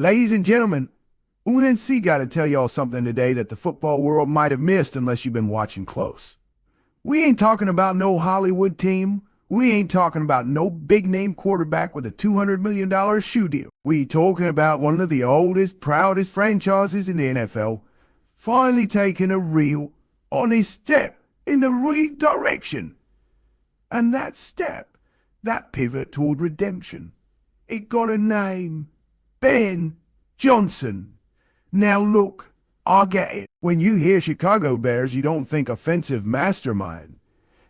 Ladies and gentlemen, UNC got to tell y'all something today that the football world might have missed unless you've been watching close. We ain't talking about no Hollywood team. We ain't talking about no big-name quarterback with a $200 million shoe deal. We talking about one of the oldest, proudest franchises in the NFL finally taking a real, honest step in the right direction. And that step, that pivot toward redemption, it got a name. Ben Johnson. Now look, I get it. When you hear Chicago Bears, you don't think offensive mastermind.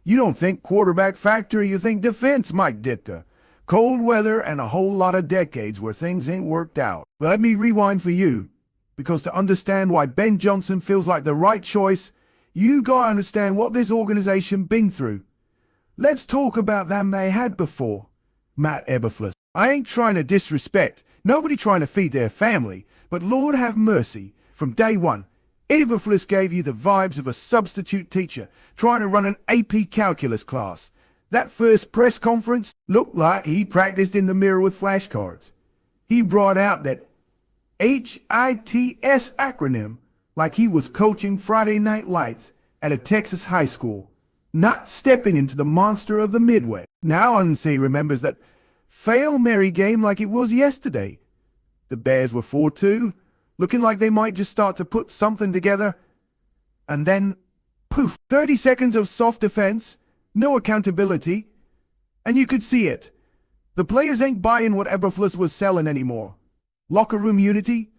You don't think quarterback factory, you think defense, Mike Ditka. Cold weather and a whole lot of decades where things ain't worked out. But let me rewind for you, because to understand why Ben Johnson feels like the right choice, you gotta understand what this organization been through. Let's talk about them they had before. Matt Eberflus. I ain't trying to disrespect. Nobody trying to feed their family. But Lord have mercy, from day one, Eberflus gave you the vibes of a substitute teacher trying to run an AP calculus class. That first press conference looked like he practiced in the mirror with flashcards. He brought out that HITS acronym like he was coaching Friday Night Lights at a Texas high school, not stepping into the monster of the Midway. Now UNC remembers that Fail Mary game like it was yesterday. The Bears were 4-2, looking like they might just start to put something together. And then, poof, 30 seconds of soft defense, no accountability, and you could see it. The players ain't buying what Eberflus was selling anymore. Locker room unity?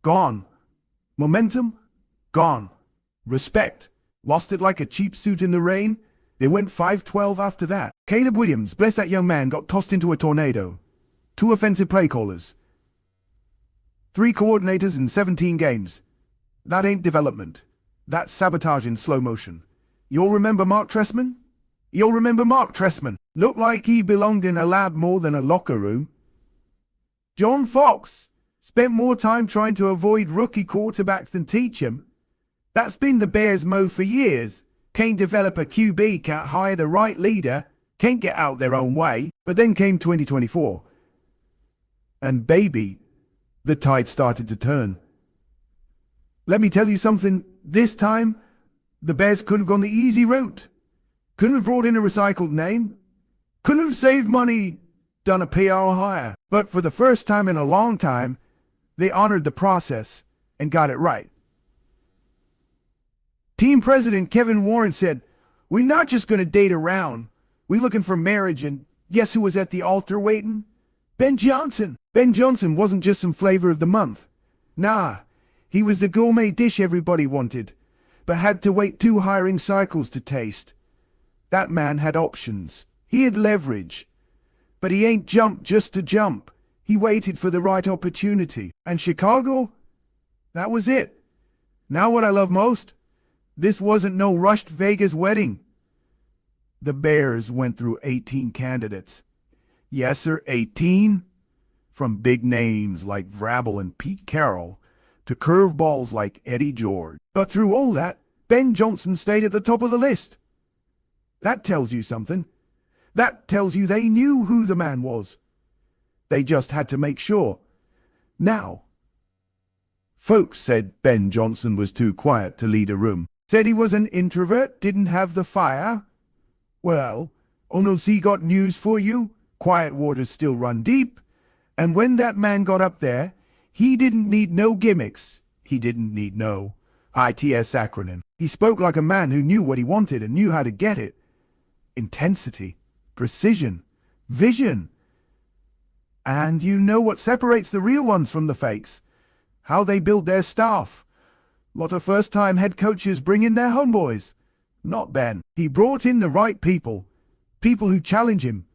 Gone. Momentum? Gone. Respect? Lost it like a cheap suit in the rain? They went 5-12 after that. Caleb Williams, bless that young man, got tossed into a tornado. 2 offensive play callers. 3 coordinators in 17 games. That ain't development. That's sabotage in slow motion. You'll remember Mark Trestman? You'll remember Mark Trestman. Looked like he belonged in a lab more than a locker room. John Fox spent more time trying to avoid rookie quarterbacks than teach him. That's been the Bears' mo for years. Can't develop a QB, can't hire the right leader, can't get out their own way. But then came 2024. And baby, the tide started to turn. Let me tell you something, this time, the Bears could have gone the easy route. Couldn't have brought in a recycled name. Couldn't have saved money, done a PR hire. But for the first time in a long time, they honored the process and got it right. Team president Kevin Warren said, "We're not just going to date around. We're looking for marriage, and guess who was at the altar waiting? Ben Johnson." Ben Johnson wasn't just some flavor of the month. Nah, he was the gourmet dish everybody wanted, but had to wait 2 hiring cycles to taste. That man had options. He had leverage. But he ain't jumped just to jump. He waited for the right opportunity. And Chicago? That was it. Now what I love most? This wasn't no rushed Vegas wedding. The Bears went through 18 candidates. Yes, sir, 18. From big names like Vrabel and Pete Carroll to curveballs like Eddie George. But through all that, Ben Johnson stayed at the top of the list. That tells you something. That tells you they knew who the man was. They just had to make sure. Now, folks said Ben Johnson was too quiet to lead a room. Said he was an introvert, didn't have the fire. Well, UNC got news for you. Quiet waters still run deep. And when that man got up there, he didn't need no gimmicks. He didn't need no ITS acronym. He spoke like a man who knew what he wanted and knew how to get it. Intensity, precision, vision. And you know what separates the real ones from the fakes? How they build their staff. Lot of first-time head coaches bring in their homeboys. Not Ben. He brought in the right people. People who challenge him.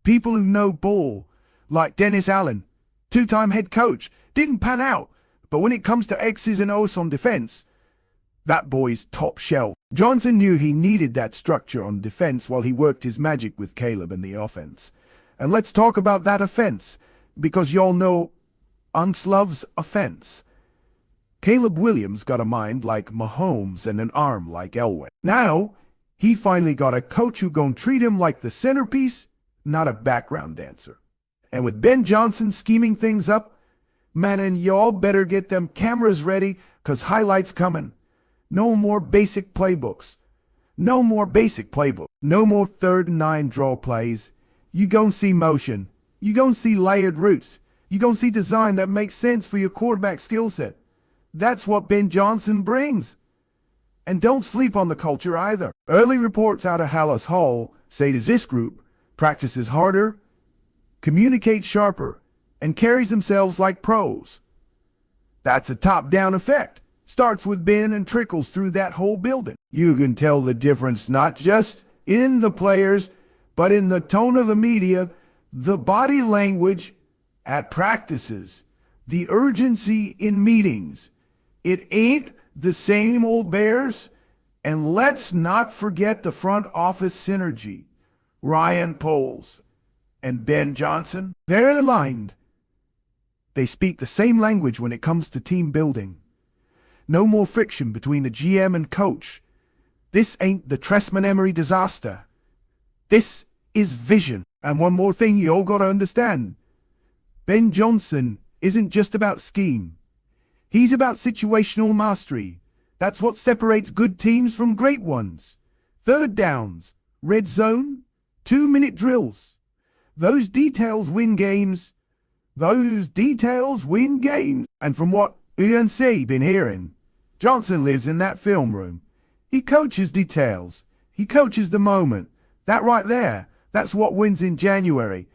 People who know ball. Like Dennis Allen. 2-time head coach. Didn't pan out. But when it comes to X's and O's on defense, that boy's top shelf. Johnson knew he needed that structure on defense while he worked his magic with Caleb in the offense. And let's talk about that offense, because y'all know UNC loves offense. Caleb Williams got a mind like Mahomes and an arm like Elway. Now, he finally got a coach who gon' treat him like the centerpiece, not a background dancer. And with Ben Johnson scheming things up, Man, and y'all better get them cameras ready, 'cause highlights coming. No more basic playbooks. No more basic playbook. No more 3rd and 9 draw plays. You gon' see motion. You gon' see layered routes. You gon' see design that makes sense for your quarterback skill set. That's what Ben Johnson brings. And don't sleep on the culture either. Early reports out of Hallis Hall say that this group practices harder, communicates sharper, and carries themselves like pros. That's a top-down effect. Starts with Ben and trickles through that whole building. You can tell the difference not just in the players, but in the tone of the media, the body language at practices, the urgency in meetings. It ain't the same old Bears. And let's not forget the front office synergy. Ryan Poles and Ben Johnson, they're aligned. They speak the same language when it comes to team building. No more friction between the GM and coach. This ain't the Trestman-Emery disaster. This is vision. And one more thing you all gotta understand. Ben Johnson isn't just about scheme. He's about situational mastery. That's what separates good teams from great ones. 3rd downs, red zone, 2-minute drills. Those details win games. Those details win games. And from what UNC been hearing, Johnson lives in that film room. He coaches details. He coaches the moment. That right there, that's what wins in January.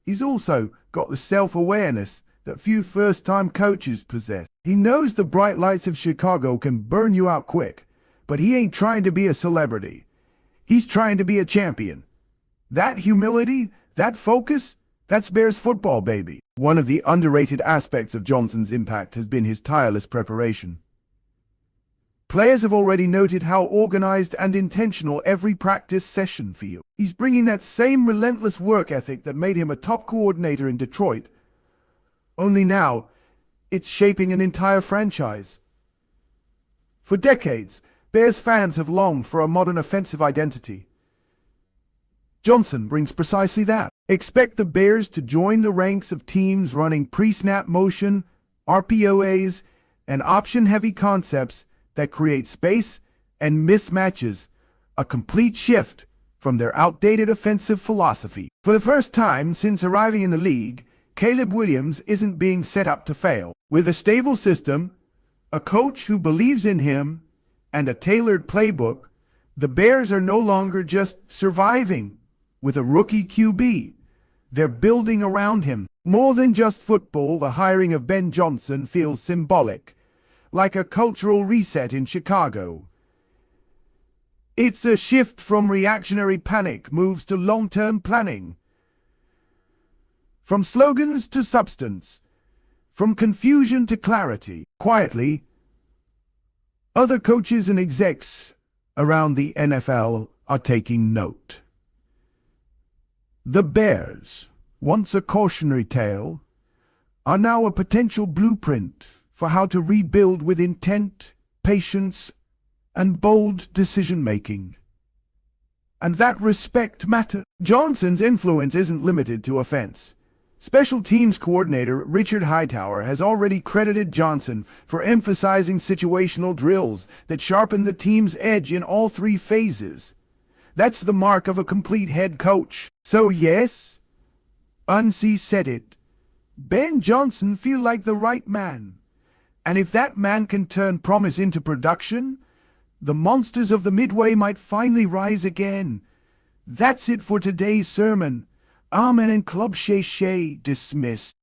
He's also got the self-awareness that few first-time coaches possess. He knows the bright lights of Chicago can burn you out quick, but he ain't trying to be a celebrity. He's trying to be a champion. That humility, that focus, that's Bears football, baby. One of the underrated aspects of Johnson's impact has been his tireless preparation. Players have already noted how organized and intentional every practice session feels. He's bringing that same relentless work ethic that made him a top coordinator in Detroit. Only now, it's shaping an entire franchise. For decades, Bears fans have longed for a modern offensive identity. Johnson brings precisely that. Expect the Bears to join the ranks of teams running pre-snap motion, RPOAs, and option-heavy concepts that create space and mismatches, a complete shift from their outdated offensive philosophy. For the first time since arriving in the league, Caleb Williams isn't being set up to fail. With a stable system, a coach who believes in him, and a tailored playbook, the Bears are no longer just surviving with a rookie QB. They're building around him. More than just football, the hiring of Ben Johnson feels symbolic, like a cultural reset in Chicago. It's a shift from reactionary panic moves to long-term planning. From slogans to substance. From confusion to clarity. Quietly, other coaches and execs around the NFL are taking note. The Bears, once a cautionary tale, are now a potential blueprint for how to rebuild with intent, patience, and bold decision-making. And that respect matters. Johnson's influence isn't limited to offense. Special teams coordinator Richard Hightower has already credited Johnson for emphasizing situational drills that sharpen the team's edge in all 3 phases. That's the mark of a complete head coach. So yes, UNC said it. Ben Johnson feel like the right man. And if that man can turn promise into production, the monsters of the Midway might finally rise again. That's it for today's sermon. Amen and Club Shay Shay dismissed.